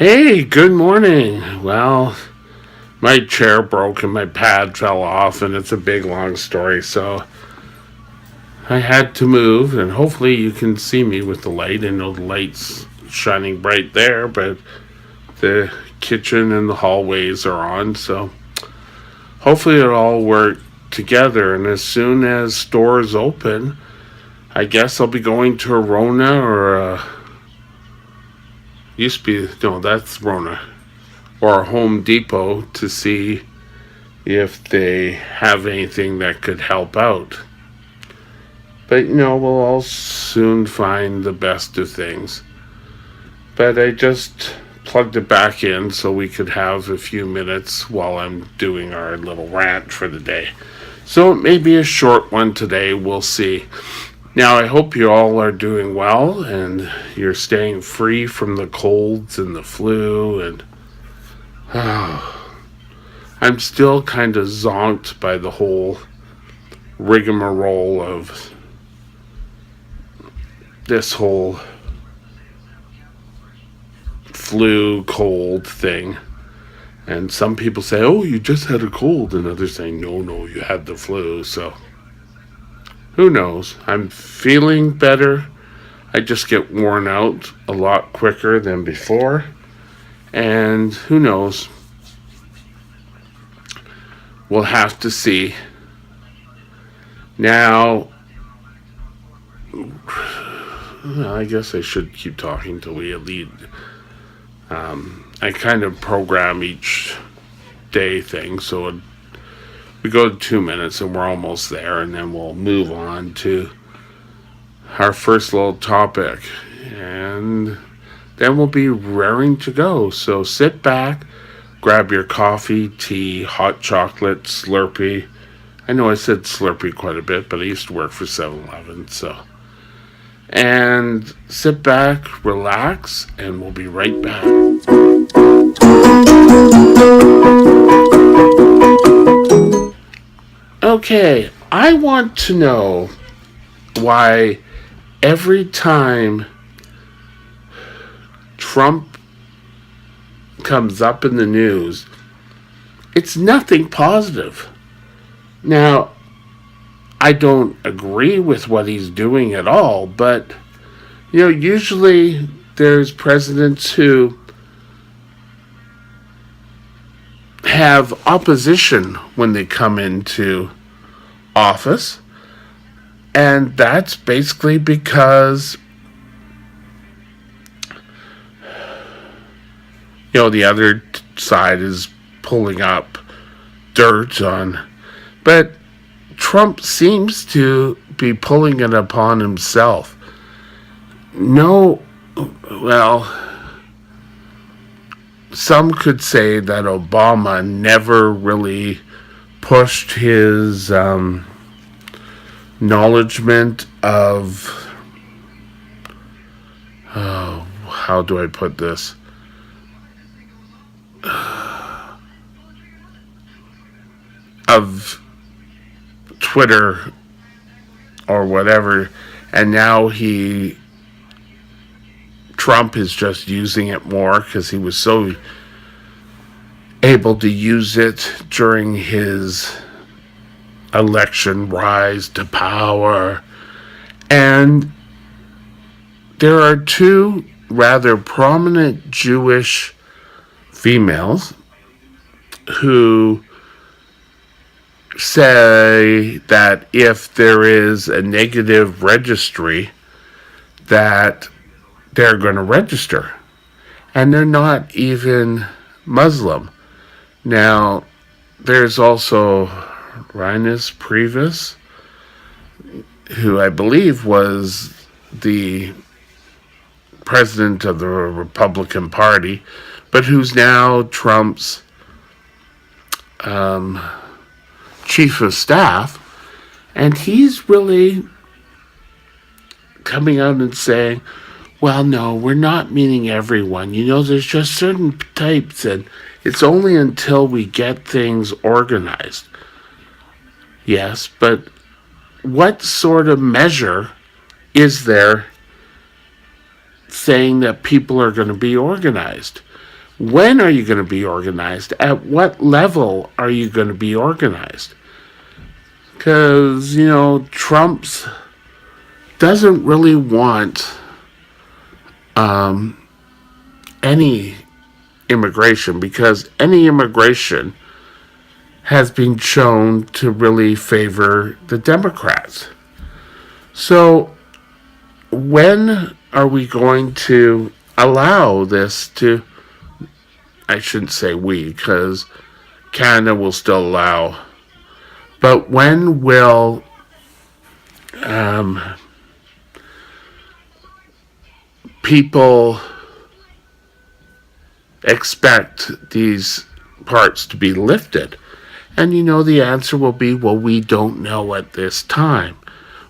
Hey, good morning. Well, my chair broke and my pad fell off, and it's a big long story, so I had to move, and hopefully you can see me with the light. I know the light's shining bright there, but the kitchen and the hallways are on, so hopefully it'll all work together. And as soon as stores open, I guess I'll be going to a Rona or used to be, no, that's Rona, or a Home Depot to see if they have anything that could help out. But we'll all soon find the best of things. But I just plugged it back in so we could have a few minutes while I'm doing our little rant for the day. So it may be a short one today, we'll see. Now, I hope you all are doing well and you're staying free from the colds and the flu. And I'm still kind of zonked by the whole rigmarole of this whole flu cold thing. And some people say, oh, you just had a cold, and others say, no, you had the flu. So who knows? I'm feeling better. I just get worn out a lot quicker than before. And who knows? We'll have to see. Now, I guess I should keep talking till we lead. I kind of program each day thing, so we go to 2 minutes and we're almost there, and then we'll move on to our first little topic, and then we'll be raring to go. So sit back, grab your coffee, tea, hot chocolate, Slurpee. I know I said Slurpee quite a bit, but I used to work for 7-Eleven, so. And sit back, relax, and we'll be right back. Okay, I want to know why every time Trump comes up in the news, it's nothing positive. Now, I don't agree with what he's doing at all, but usually there's presidents who have opposition when they come into office, and that's basically because the other side is pulling up dirt on, but Trump seems to be pulling it upon himself. No, well, some could say that Obama never really pushed his acknowledgement of, how do I put this? Of Twitter or whatever, and now Trump is just using it more because he was so able to use it during his election rise to power. And there are two rather prominent Jewish females who say that if there is a negative registry, that they're going to register. And they're not even Muslim. Now, there's also Reince Priebus, who I believe was the president of the Republican Party, but who's now Trump's chief of staff, and he's really coming out and saying, well, no, we're not meaning everyone. There's just certain types, and it's only until we get things organized. Yes, but what sort of measure is there saying that people are going to be organized? When are you going to be organized? At what level are you going to be organized? Because, Trump's doesn't really want any immigration, because any immigration has been shown to really favor the Democrats. So, when are we going to allow this to? I shouldn't say we, because Canada will still allow. But when will people expect these parts to be lifted? And the answer will be, well, we don't know at this time.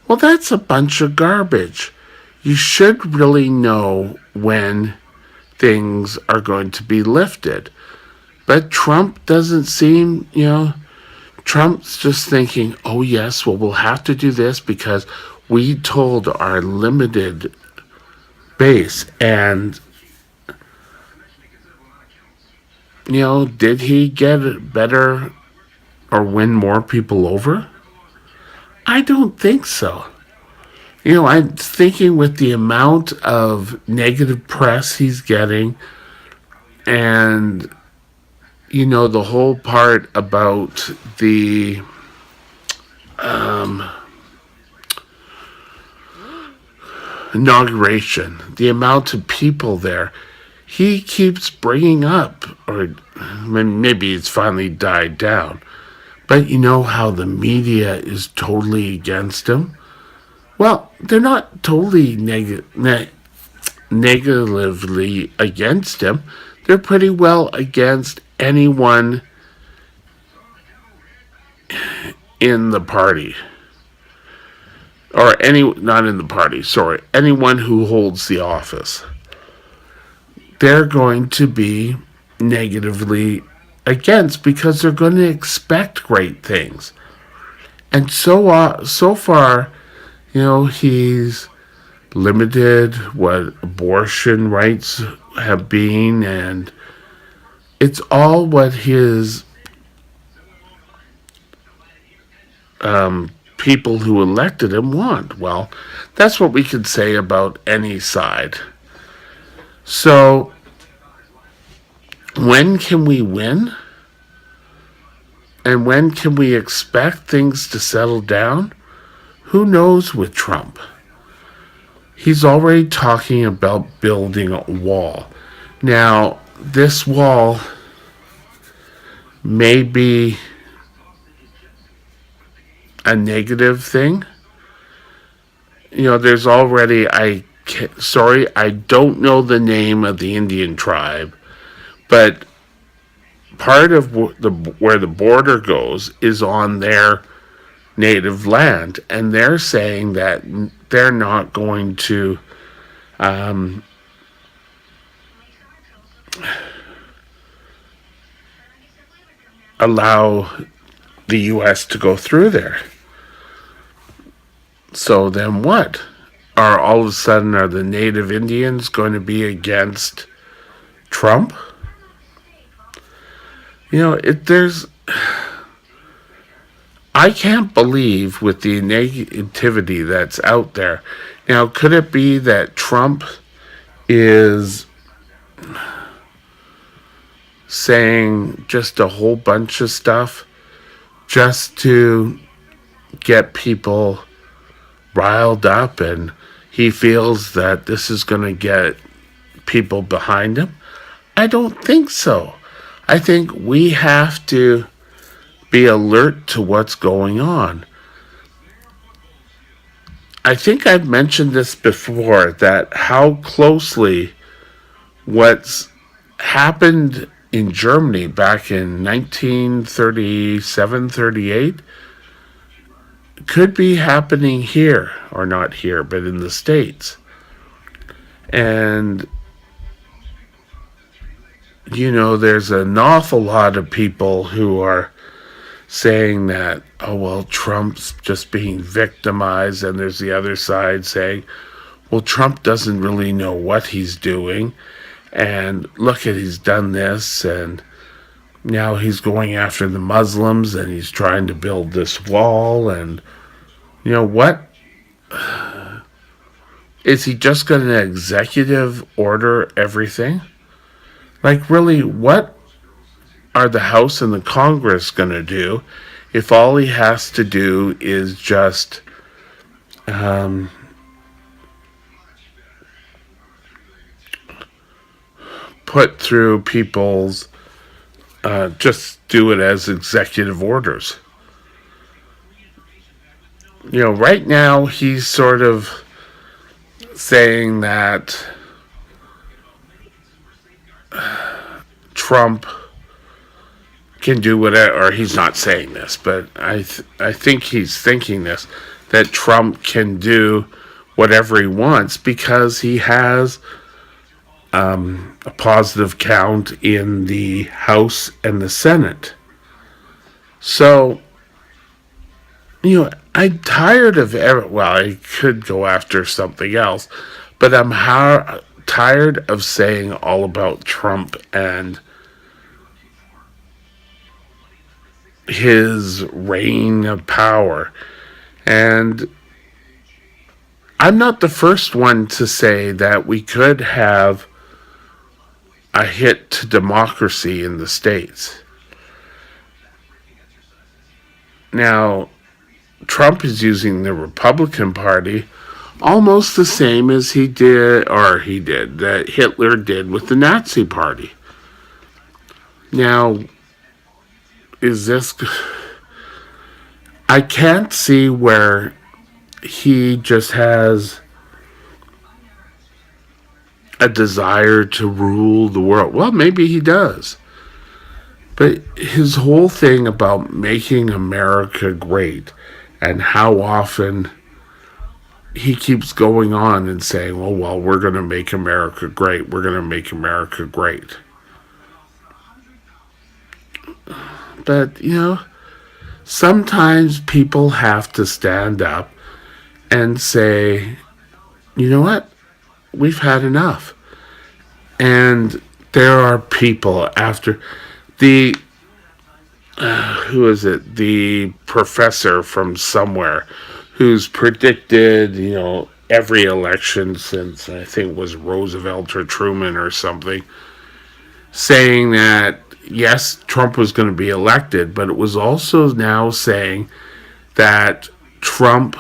Well, that's a bunch of garbage. You should really know when things are going to be lifted. But Trump doesn't seem, Trump's just thinking, oh, yes, well, we'll have to do this because we told our limited base. And, did he get better or win more people over? I don't think so. I'm thinking with the amount of negative press he's getting, and, the whole part about the inauguration, the amount of people there, he keeps bringing up, or maybe it's finally died down, but how the media is totally against him? Well, they're not totally negatively against him. They're pretty well against anyone in the party. Or not in the party, sorry, anyone who holds the office. They're going to be negatively against, because they're going to expect great things. And so far, he's limited what abortion rights have been, and it's all what his people who elected him want. Well, that's what we could say about any side. So, when can we win? And when can we expect things to settle down? Who knows with Trump? He's already talking about building a wall. Now, this wall may be a negative thing. There's already, I don't know the name of the Indian tribe, but part of where the border goes is on their native land, and they're saying that they're not going to allow the U.S. to go through there. So then what? All of a sudden, are the native Indians going to be against Trump? I can't believe with the negativity that's out there. Now, could it be that Trump is saying just a whole bunch of stuff just to get people riled up, and he feels that this is going to get people behind him? I don't think so. I think we have to be alert to what's going on. I think I've mentioned this before, that how closely what's happened in Germany back in 1937, 38 could be happening here, or not here, but in the States. And there's an awful lot of people who are saying that, oh, well, Trump's just being victimized, and there's the other side saying, well, Trump doesn't really know what he's doing, and look at he's done this, and now he's going after the Muslims, and he's trying to build this wall, and what? Is he just going to executive order everything? Like, really, what are the House and the Congress going to do if all he has to do is just put through people's, just do it as executive orders? Right now he's sort of saying that Trump can do whatever, or he's not saying this, but I think he's thinking this, that Trump can do whatever he wants because he has a positive count in the House and the Senate. So, I'm tired of I could go after something else, but I'm tired of saying all about Trump and his reign of power. And I'm not the first one to say that we could have a hit to democracy in the States. Now, Trump is using the Republican Party almost the same as that Hitler did with the Nazi Party. Now, I can't see where he just has a desire to rule the world. Well, maybe he does. But his whole thing about making America great, and how often he keeps going on and saying, well, we're going to make America great. We're going to make America great. But, sometimes people have to stand up and say, you know what? We've had enough. And there are people after the the professor from somewhere who's predicted, every election since, I think it was Roosevelt or Truman or something, saying that yes, Trump was going to be elected, but it was also now saying that Trump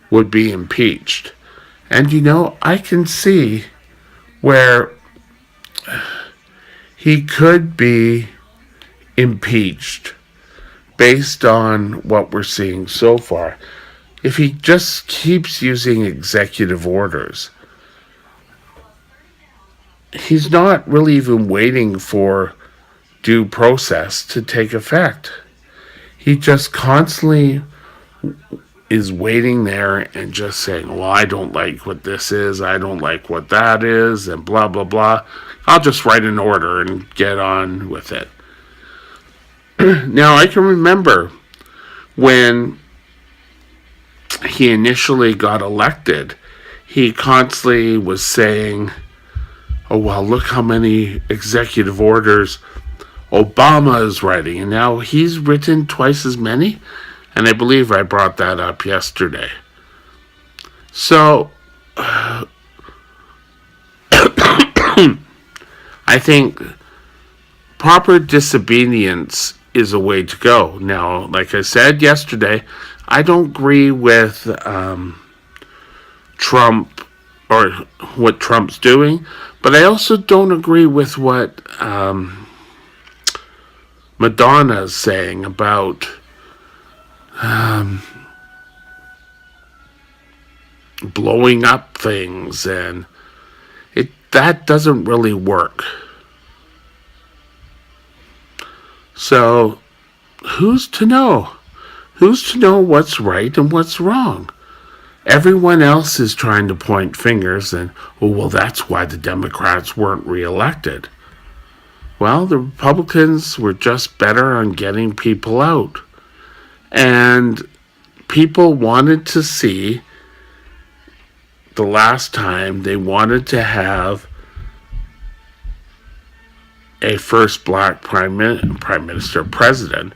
would be impeached. And I can see where he could be impeached based on what we're seeing so far. If he just keeps using executive orders, he's not really even waiting for due process to take effect. He just constantly is waiting there and just saying, well, I don't like what this is, I don't like what that is, and blah, blah, blah. I'll just write an order and get on with it. Now, I can remember when he initially got elected, he constantly was saying, oh, well, look how many executive orders Obama is writing. And now he's written twice as many. And I believe I brought that up yesterday. So, I think proper disobedience is a way to go. Now, like I said yesterday, I don't agree with Trump or what Trump's doing, but I also don't agree with what Madonna is saying about blowing up things, and that doesn't really work. So, who's to know? Who's to know what's right and what's wrong? Everyone else is trying to point fingers and, well, that's why the Democrats weren't reelected. Well, the Republicans were just better on getting people out. And people wanted to see, the last time, they wanted to have a first black prime minister president,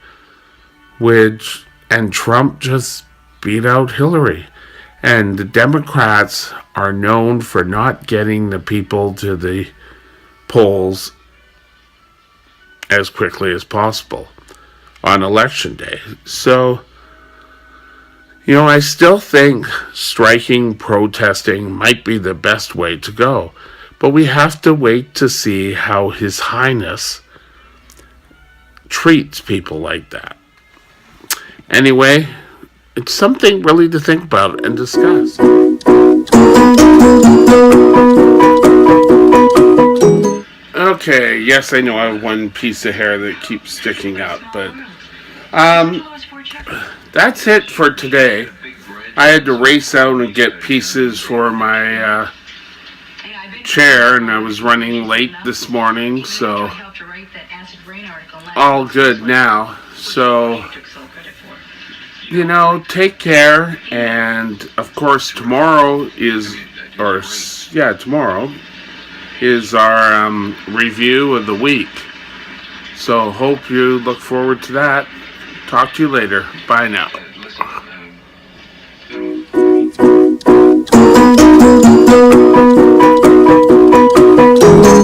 and Trump just beat out Hillary. And the Democrats are known for not getting the people to the polls as quickly as possible on election day. So, I still think striking, protesting might be the best way to go. But we have to wait to see how His Highness treats people like that. Anyway, it's something really to think about and discuss. Okay, yes, I know I have one piece of hair that keeps sticking up, but that's it for today. I had to race out and get pieces for my chair, and I was running late this morning, so all good now. So, take care, and of course tomorrow is our review of the week. So hope you look forward to that. Talk to you later. Bye now.